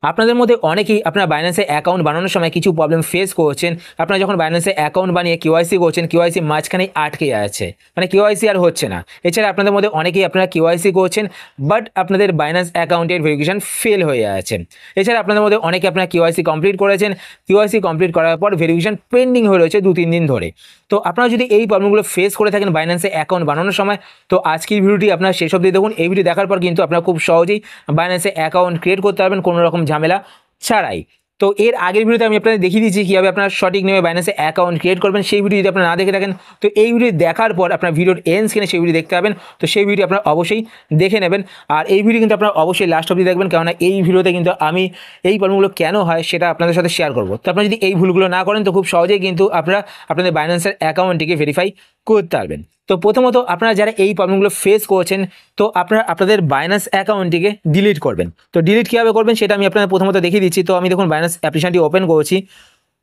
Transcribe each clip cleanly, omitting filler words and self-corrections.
আপনাদের মধ্যে অনেকেই আপনারা বাইন্যান্সে অ্যাকাউন্ট বানানোর সময় কিছু প্রবলেম ফেস করছেন। আপনারা যখন বাইন্যান্সে অ্যাকাউন্ট বানিয়ে কেওয়াইসি করছেন, কেওয়াইসি মাঝখানেই আটকে যাচ্ছে, মানে কেওয়াইসি আর হচ্ছে না। এছাড়া আপনাদের মধ্যে অনেকেই আপনারা কেওয়াইসি করছেন, বাট আপনাদের বাইন্যান্স অ্যাকাউন্টের ভেরিফিকেশন ফেল হয়ে যাচ্ছে। এছাড়া আপনাদের মধ্যে অনেকে আপনারা কেওয়াইসি কমপ্লিট করেছেন, কেওয়াইসি কমপ্লিট করার পর ভেরিফিকেশন পেন্ডিং হয়ে রয়েছে 2-3 দিন ধরে। তো আপনারা যদি এই প্রবলেমগুলো ফেস করে থাকেন বাইন্যান্সে অ্যাকাউন্ট বানানোর সময়, তো আজকের ভিডিওটি আপনারা শেষ অবধি দেখুন। এই ভিডিও দেখার পর কিন্তু আপনারা খুব সহজেই বাইন্যান্সে অ্যাকাউন্ট ক্রিয়েট করতে পারবেন কোনো রকম ঝামেলা ছাড়াই। তো এর আগের ভিডিওতে আমি আপনাদের দেখিয়ে দিয়েছি কীভাবে আপনারা সঠিক নিয়মে বাইন্যান্সে অ্যাকাউন্ট ক্রিয়েট করবেন। সেই ভিডিও যদি আপনারা না দেখে থাকেন, তো এই ভিডিও দেখার পর আপনার ভিডিওর এন্ড স্ক্রিনে সেই ভিডিও দেখতে পাবেন। তো সেই ভিডিও আপনারা অবশ্যই দেখে নেবেন। আর এই ভিডিও কিন্তু আপনারা অবশ্যই লাস্ট অবধি দেখবেন, কেননা এই ভিডিওতে কিন্তু আমি এই প্রবলেমগুলো কেন হয় সেটা আপনাদের সাথে শেয়ার করব। তো আপনারা যদি এই ভুলগুলো না করেন, তো খুব সহজেই কিন্তু আপনারা আপনাদের বাইন্যান্সের অ্যাকাউন্টটিকে ভেরিফাই করতে পারবেন। তো প্রথমত আপনারা যারা এই প্রবলেমগুলো ফেস করছেন, তো আপনারা আপনাদের বাইন্যান্স অ্যাকাউন্টটিকে ডিলিট করবেন। তো ডিলিট কীভাবে করবেন সেটা আমি আপনাদের প্রথমত দেখিয়ে দিচ্ছি। তো আমি দেখুন বাইন্যান্স অ্যাপ্লিকেশনটি ওপেন করছি।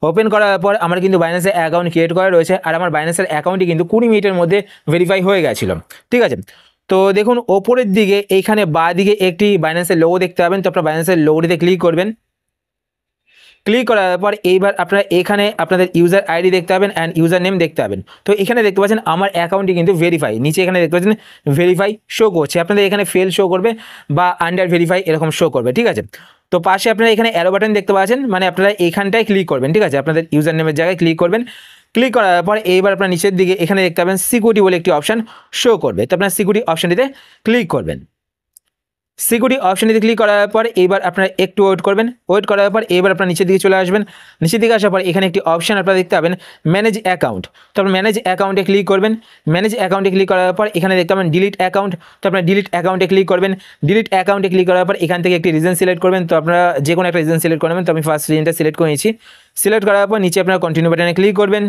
ওপেন করার পর আমার কিন্তু বাইন্যান্সের অ্যাকাউন্ট ক্রিয়েট করা রয়েছে, আর আমার বাইন্যান্সের অ্যাকাউন্টটি কিন্তু 20 মিনিটের মধ্যে ভেরিফাই হয়ে গেছিলো। ঠিক আছে, তো দেখুন ওপরের দিকে এইখানে বাঁ দিকে একটি বাইন্যান্সের লোগো দেখতে পাবেন। তো আপনার বাইন্যান্সের লোগোটিতে ক্লিক করবেন। ক্লিক করার পর এইবার আপনারা এখানে আপনাদের ইউজার আইডি দেখতে পাবেন অ্যান্ড ইউজার নেম দেখতে পাবেন। তো এখানে দেখতে পাচ্ছেন আমার অ্যাকাউন্টটি কিন্তু ভেরিফাই, নিচে এখানে দেখতে পাচ্ছেন ভেরিফাই শো করছে। আপনাদের এখানে ফেল শো করবে বা আন্ডার ভেরিফাই এরকম শো করবে। ঠিক আছে, তো পাশে আপনারা এখানে অ্যারো বাটন দেখতে পাচ্ছেন, মানে আপনারা এখানটায় ক্লিক করবেন। ঠিক আছে, আপনাদের ইউজার নেমের জায়গায় ক্লিক করবেন। ক্লিক করার পর এইবার আপনার নিচের দিকে এখানে দেখতে পাবেন সিকিউরিটি বলে একটি অপশান শো করবে। তো আপনার সিকিউরিটি অপশানটিতে ক্লিক করবেন। সিকিউরিটি অপশানটিতে ক্লিক করার পর এইবার আপনারা একটু ওয়েট করবেন। ওয়েট করার পর এইবার আপনার নিচের দিকে চলে আসবেন। নিচের দিকে আসার পর এখানে একটি অপশান আপনারা দেখতে পাবেন ম্যানেজ অ্যাকাউন্ট। তো আপনার ম্যানেজ অ্যাকাউন্টে ক্লিক করবেন। ম্যানেজ অ্যাকাউন্টে ক্লিক করার পর এখানে দেখতে পাবেন ডিলিট অ্যাকাউন্ট। তো আপনার ডিলিট অ্যাকাউন্টে ক্লিক করবেন। ডিলিট অ্যাকাউন্টে ক্লিক করার পর এখান থেকে একটি রিজন সিলেক্ট করবেন। তো আপনারা যে কোনো একটা রিজন সিলেক্ট করবেন। তো আমি ফার্স্ট রিজনটা সিলেক্ট করে নিয়েছি। সিলেক্ট করার পর নিচে আপনারা কন্টিনিউ বাটনে ক্লিক করবেন।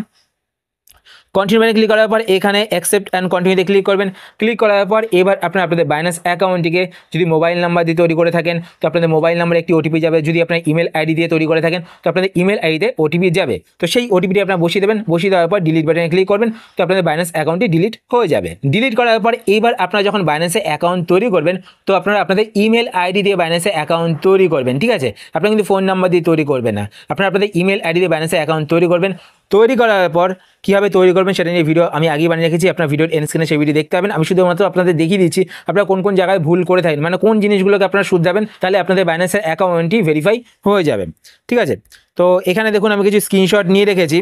কন্টিনিউ বাটনে ক্লিক করার পর এখানে অ্যাকসেপ্ট অ্যান্ড কন্টিনিউতে ক্লিক করবেন। ক্লিক করার পর এবার আপনারা আপনাদের বাইন্যান্স অ্যাকাউন্টটিকে যদি মোবাইল নাম্বার দিয়ে তৈরি করে থাকেন, তো আপনাদের মোবাইল নাম্বারে একটি ওটিপি যাবে। যদি আপনার ইমেল আইডি দিয়ে তৈরি করে থাকেন, তো আপনাদের ইমেল আইডিতে ওটিপি যাবে। তো সেই ওটিপিটি আপনারা বসিয়ে দেবেন। বসিয়ে দেওয়ার পর ডিলিট বাটনে ক্লিক করবেন। তো আপনাদের বাইন্যান্স অ্যাকাউন্টটি ডিলিট হয়ে যাবে। ডিলিট করার পর এইবার আপনারা যখন বাইন্যান্সে অ্যাকাউন্ট তৈরি করবেন, তো আপনারা আপনাদের ইমেল আইডি দিয়ে বাইন্যান্সে অ্যাকাউন্ট তৈরি করবেন। ঠিক আছে, আপনারা কিন্তু ফোন নাম্বার দিয়ে তৈরি করবেন না, আপনারা আপনাদের ইমেল আইডি দিয়ে বাইন্যান্সে অ্যাকাউন্ট তৈরি করবেন। তৈরি করার পর কীভাবে তৈরি করবেন সেটা নিয়ে ভিডিও আমি আগেই বানিয়ে রেখেছি, আপনার ভিডিওর এন্ড স্ক্রিনে সেই ভিডিও দেখতে পাবেন। আমি শুধুমাত্র আপনাদের দেখিয়ে দিচ্ছি আপনারা কোন কোন জায়গায় ভুল করে থাকেন, মানে কোন জিনিসগুলোকে আপনারা শুধরাবেন, তাহলে আপনাদের বাইন্যান্সের অ্যাকাউন্টটি ভেরিফাই হয়ে যাবে। ঠিক আছে, তো এখানে দেখুন আমি কিছু স্ক্রিনশট নিয়ে রেখেছি।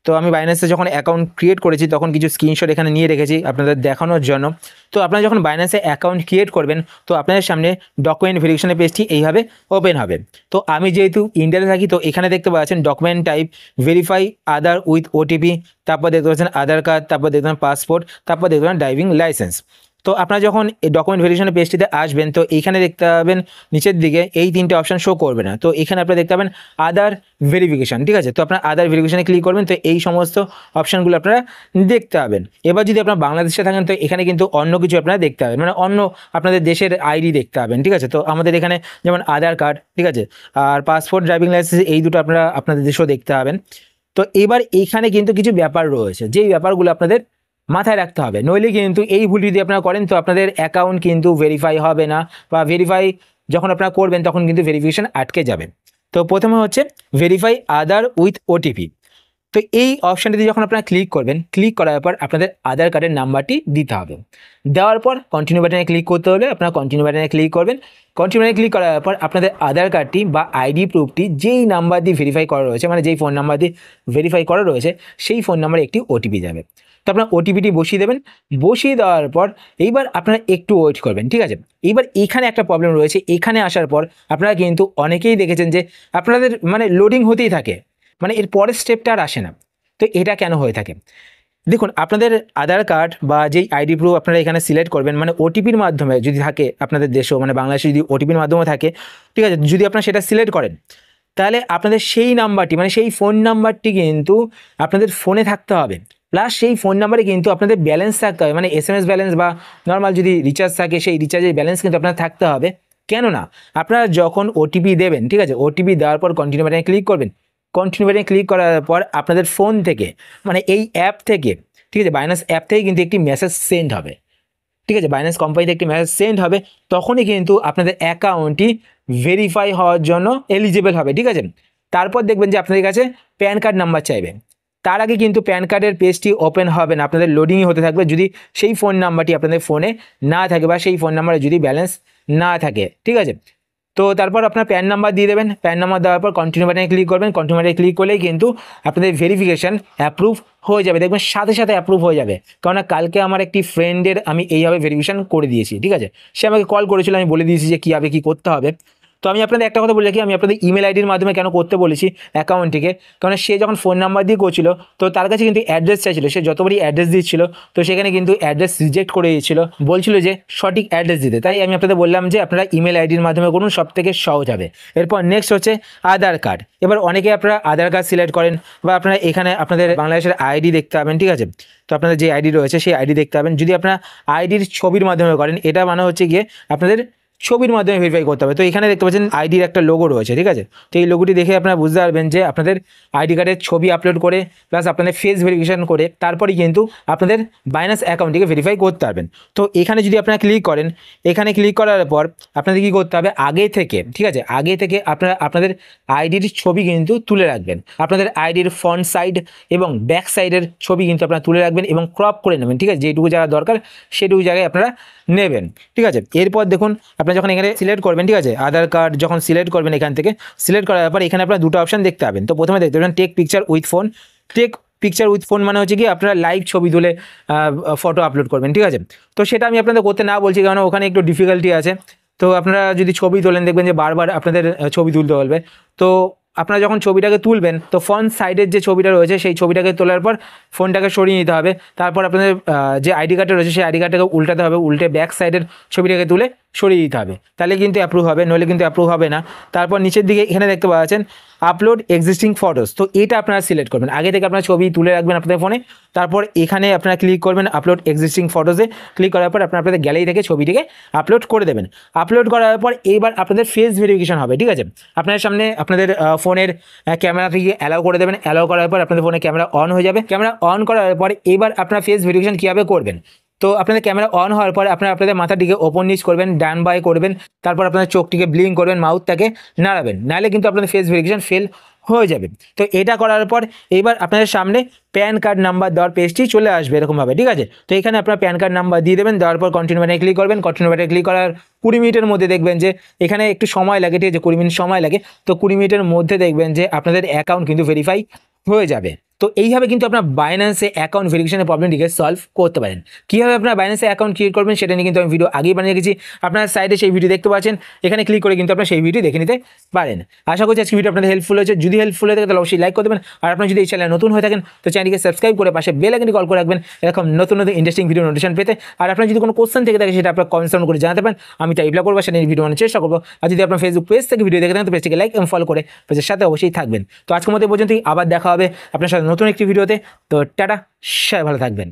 তো আমি বাইন্যান্সে যখন অ্যাকাউন্ট ক্রিয়েট করেছি তখন কিছু স্ক্রিনশট এখানে নিয়ে রেখেছি আপনাদের দেখানোর জন্য। তো আপনারা যখন বাইন্যান্সে অ্যাকাউন্ট ক্রিয়েট করবেন, তো আপনাদের সামনে ডকুমেন্ট ভেরিফিকেশনের পেজটি এইভাবে ওপেন হবে। তো আমি যেহেতু ইন্ডিয়াতে থাকি, তো এখানে দেখতে পাচ্ছেন document type verify Aadhaar with OTP, তারপর দেখতে পাচ্ছেন আধার কার্ড, তারপর দেখতে পাচ্ছেন পাসপোর্ট, তারপর দেখতে পাচ্ছেন ড্রাইভিং লাইসেন্স। তো আপনারা যখন এই ডকুমেন্ট ভেরিফিকেশনের পেজটিতে আসবেন, তো এইখানে দেখতে পাবেন নিচের দিকে এই তিনটে অপশান শো করবে না। তো এখানে আপনারা দেখতে পাবেন আধার ভেরিফিকেশন। ঠিক আছে, তো আপনার আধার ভেরিফিকেশনে ক্লিক করবেন। তো এই সমস্ত অপশানগুলো আপনারা দেখতে পাবেন। এবার যদি আপনারা বাংলাদেশে থাকেন, তো এখানে কিন্তু অন্য কিছু আপনারা দেখতে পাবেন, মানে অন্য আপনাদের দেশের আইডি দেখতে পাবেন। ঠিক আছে, তো আমাদের এখানে যেমন আধার কার্ড, ঠিক আছে, আর পাসপোর্ট, ড্রাইভিং লাইসেন্স, এই দুটো আপনারা আপনাদের দেশেও দেখতে পাবেন। তো এবার এইখানে কিন্তু কিছু ব্যাপার রয়েছে, যেই ব্যাপারগুলো আপনাদের মাথায় রাখতে হবে, নইলে কিন্তু এই ভুল যদি আপনারা করেন, তো আপনাদের অ্যাকাউন্ট কিন্তু ভেরিফাই হবে না, বা ভেরিফাই যখন আপনারা করবেন তখন কিন্তু ভেরিফিকেশন আটকে যাবে। তো প্রথমে হচ্ছে ভেরিফাই আধার উইথ ওটিপি। তো এই অপশানটিতে যখন আপনারা ক্লিক করবেন, ক্লিক করার পর আপনাদের আধার কার্ডের নাম্বারটি দিতে হবে। দেওয়ার পর কন্টিনিউ বাটনে ক্লিক করতে হলে আপনারা কন্টিনিউ বাটনে ক্লিক করবেন। কন্টিনিউ বাটনে ক্লিক করার পর আপনাদের আধার কার্ডটি বা আইডি প্রুফটি যেই নাম্বার দিয়ে ভেরিফাই করা রয়েছে, মানে যেই ফোন নাম্বার দিয়ে ভেরিফাই করা রয়েছে, সেই ফোন নাম্বারে একটি ওটিপি যাবে। তো আপনার ওটিপিটি বসিয়ে দেবেন। বসিয়ে দেওয়ার পর এইবার আপনারা একটু ওয়েট করবেন। ঠিক আছে, এইবার এখানে একটা প্রবলেম রয়েছে। এখানে আসার পর আপনারা কিন্তু অনেকেই দেখেছেন যে আপনাদের মানে লোডিং হতেই থাকে, মানে এর পরের স্টেপটা আর আসে না। তো এটা কেন হয়ে থাকে? দেখুন, আপনাদের আধার কার্ড বা যেই আইডি প্রুফ আপনারা এখানে সিলেক্ট করবেন, মানে ওটিপির মাধ্যমে যদি থাকে আপনাদের দেশেও, মানে বাংলাদেশে যদি ওটিপির মাধ্যমে থাকে, ঠিক আছে, যদি আপনারা সেটা সিলেক্ট করেন, তাহলে আপনাদের সেই নাম্বারটি, মানে সেই ফোন নাম্বারটি কিন্তু আপনাদের ফোনে থাকতে হবে। প্লাস সেই ফোন নাম্বারে কিন্তু আপনাদের ব্যালেন্স থাকতে হবে, মানে এসএমএস ব্যালেন্স বা নর্মাল যদি রিচার্জ থাকে সেই রিচার্জের ব্যালেন্স কিন্তু আপনার থাকতে হবে। কেননা আপনারা যখন ওটিপি দেবেন, ঠিক আছে, ওটিপি দেওয়ার পর কন্টিনিউ বাটনে ক্লিক করবেন। কন্টিনিউ বাটনে ক্লিক করার পর আপনাদের ফোন থেকে, মানে এই অ্যাপ থেকে, ঠিক আছে, বাইন্যান্স অ্যাপ থেকে কিন্তু একটি মেসেজ সেন্ড হবে। ঠিক আছে, বাইন্যান্স কোম্পানিতে একটি মেসেজ সেন্ড হবে, তখনই কিন্তু আপনাদের অ্যাকাউন্টটি ভেরিফাই হওয়ার জন্য এলিজিবল হবে, ঠিক আছে। তারপর দেখবেন যে আপনাদের কাছে প্যান কার্ড নাম্বার চাইবে। তার আগে কিন্তু প্যান কার্ডের পেজটি ওপেন হবে না, আপনাদের লোডিংই হতে থাকবে যদি সেই ফোন নাম্বারটি আপনাদের ফোনে না থাকে বা সেই ফোন নাম্বারে যদি ব্যালেন্স না থাকে, ঠিক আছে। তো তারপর আপনার প্যান নাম্বার দিয়ে দেবেন, প্যান নাম্বার দেওয়ার পর কন্টিনিউ বাটনে ক্লিক করবেন, কন্টিনিউ বাটনে ক্লিক করলেই কিন্তু আপনাদের ভেরিফিকেশান অ্যাপ্রুভ হয়ে যাবে, দেখবেন সাথে সাথে অ্যাপ্রুভ হয়ে যাবে। কেননা কালকে আমার একটি ফ্রেন্ডের আমি এইভাবে ভেরিফিকেশান করে দিয়েছি, ঠিক আছে। সে আমাকে কল করেছিল, আমি বলে দিয়েছি যে কীভাবে কী করতে হবে। তো আমি আপনাদের একটা কথা বলে রাখি, আমি আপনাদের ইমেল আইডির মাধ্যমে কেন করতে বলেছি অ্যাকাউন্টটিকে, কারণ সে যখন ফোন নাম্বার দিয়ে করছিল তো তার কাছে কিন্তু অ্যাড্রেস চাইছিল, সে যতবারই অ্যাড্রেস দিচ্ছিল তো সেখানে কিন্তু অ্যাড্রেস রিজেক্ট করে দিয়েছিল, বলছিল যে সঠিক অ্যাড্রেস দিতে। তাই আমি আপনাদের বললাম যে আপনারা ইমেল আইডির মাধ্যমে করুন, সব থেকে সহজ হবে। এরপর নেক্সট হচ্ছে আধার কার্ড। এবার অনেকে আপনারা আধার কার্ড সিলেক্ট করেন বা আপনারা এখানে আপনাদের বাংলাদেশের আইডি দেখতে পাবেন, ঠিক আছে। তো আপনাদের যে আইডি রয়েছে সেই আইডি দেখতে পাবেন। যদি আপনারা আইডির ছবির মাধ্যমে করেন, এটা মানে হচ্ছে গিয়ে আপনাদের ছবির মাধ্যমে ভেরিফাই করতে হবে। তো এখানে দেখতে পাচ্ছেন আইডির একটা লোগো রয়েছে, ঠিক আছে। তো এই লোগোটি দেখে আপনারা বুঝতে পারবেন যে আপনাদের আইডি কার্ডের ছবি আপলোড করে প্লাস আপনাদের ফেস ভেরিফিকেশন করে তারপরেই কিন্তু আপনাদের বাইন্যান্স অ্যাকাউন্টটিকে ভেরিফাই করতে পারবেন। তো এখানে যদি আপনারা ক্লিক করেন, এখানে ক্লিক করার পর আপনাদের কী করতে হবে, আগে থেকে, ঠিক আছে, আগে থেকে আপনারা আপনাদের আইডির ছবি কিন্তু তুলে রাখবেন। আপনাদের আইডির ফ্রন্ট সাইড এবং ব্যাক সাইডের ছবি কিন্তু আপনারা তুলে রাখবেন এবং ক্রপ করে নেবেন, ঠিক আছে। যেটুকু জায়গা দরকার সেটুকু জায়গায় আপনারা নেবেন, ঠিক আছে। এরপর দেখুন আপনারা যখন এখানে সিলেক্ট করবেন, ঠিক আছে, আধার কার্ড যখন সিলেক্ট করবেন, এখান থেকে সিলেক্ট করার পর এখানে আপনারা দুটো অপশন দেখতে পাবেন। তো প্রথমে দেখতে পাবেন take picture with phone. Take picture with phone মানে হচ্ছে কি আপনারা লাইভ ছবি তুলে ফটো আপলোড করবেন, ঠিক আছে। তো সেটা আমি আপনাদের করতে না বলছি, কারণ ওখানে একটু ডিফিকাল্টি আছে। তো আপনারা যদি ছবি তোলেন দেখবেন যে বারবার আপনাদের ছবি তুলতে বলবে। তো আপনারা যখন ছবিটাকে তুলবেন তো ফ্রন্ট সাইডের যে ছবিটা রয়েছে সেই ছবিটাকে তোলার পর ফোনটাকে সরিয়ে নিতে হবে। তারপর আপনাদের যে আইডি কার্ডটা রয়েছে সেই আইডি কার্ডটাকে উল্টাতে হবে, উল্টে ব্যাক সাইডের ছবিটাকে তুলে সরিয়ে দিতে হবে, তাহলে কিন্তু অ্যাপ্রুভ হবে, নইলে কিন্তু অ্যাপ্রুভ হবে না। তারপর নিচের দিকে এখানে দেখতে পাচ্ছেন আপলোড এক্সিস্টিং ফটোস। তো এটা আপনারা সিলেক্ট করবেন, আগে থেকে আপনারা ছবি তুলে রাখবেন আপনাদের ফোনে। তারপর এখানে আপনারা ক্লিক করবেন আপলোড এক্সিস্টিং ফটোসে। ক্লিক করার পর আপনারা আপনাদের গ্যালারি থেকে ছবিটিকে আপলোড করে দেবেন। আপলোড করার পর এইবার আপনাদের ফেস ভেরিফিকেশন হবে, ঠিক আছে। আপনাদের সামনে আপনাদের ফোনের ক্যামেরা থেকে অ্যালাউ করে দেবেন। অ্যালাউ করার পর আপনাদের ফোনে ক্যামেরা অন হয়ে যাবে। ক্যামেরা অন করার পর এবার আপনারা ফেস ভেরিফিকেশন কীভাবে করবেন, তো আপনাদের ক্যামেরা অন হওয়ার পরে আপনারা আপনাদের মাথাটিকে ওপর নিচ করবেন, ডান বাই করবেন। তারপর আপনাদের চোখটিকে ব্লিঙ্ক করবেন, মাউথটাকে নাড়াবেন, নাহলে কিন্তু আপনাদের ফেস ভেরিফিকেশন ফেল হয়ে যাবে। তো এটা করার পর এইবার আপনাদের সামনে প্যান কার্ড নাম্বার দেওয়ার পেজটি চলে আসবে এরকমভাবে, ঠিক আছে। তো এখানে আপনার প্যান কার্ড নাম্বার দিয়ে দেবেন, দেওয়ার পর কন্টিনিউ বাটনে ক্লিক করবেন। কন্টিনিউ বাটনে ক্লিক করার 20 মিনিটের মধ্যে দেখবেন যে এখানে একটু সময় লাগে, ঠিক আছে, 20 মিনিট সময় লাগে। তো 20 মিনিটের মধ্যে দেখবেন যে আপনাদের অ্যাকাউন্ট কিন্তু ভেরিফাই হয়ে যাবে। তো এইভাবে কিন্তু আপনার বাইন্যান্সে অ্যাকাউন্ট ভেরিফিকেশনের প্রবলেমটিকে সলভ করতে পারেন। কীভাবে আপনার বাইন্যান্সে অ্যাকাউন্ট ক্রিয়েট করবেন সেটা নিয়ে কিন্তু আমি ভিডিও আগেই বানিয়ে রেখেছি, আপনার সাইডে সেই ভিডিও দেখতে পাচ্ছেন। এখানে ক্লিক করে কিন্তু আপনার সেই ভিডিও দেখে নিতে পারেন। আশা করছি আজকে ভিডিও আপনাদের হেল্পফুল হয়েছে। যদি হেল্পফুল হয়ে থাকে তাহলে অবশ্যই লাইক করে দেবেন। আর আপনার যদি এই চ্যানেল নতুন হয়ে থাকেন তো চ্যানেলকে সাবস্ক্রাইব করে পাশে বেল আইকনটি কল করে রাখবেন এরকম নতুন নতুন ইন্টারেস্টিং ভিডিও নোটিফিকেশন পেতে। আর আপনার যদি কোনো কোশ্চেন থেকে থাকে সেটা আপনার কমেন্টস করে জানাতে পারেন, আমি তাই রিপ্লাই করবো, সেটা নিয়ে ভিডিও বানানোর চেষ্টা করবো। আর যদি আপনার ফেসবুক পেজ থেকে ভিডিও দেখে থাকেন তো পেজটিকে লাইক এবং ফলো করে পেজের সাথে অবশ্যই থাকবেন। তো আজকের মতো পর্যন্তই, আবার দেখা হবে আপনার সাথে নতুন একটি ভিডিওতে। তো টাটা, সবাই ভালো থাকবেন।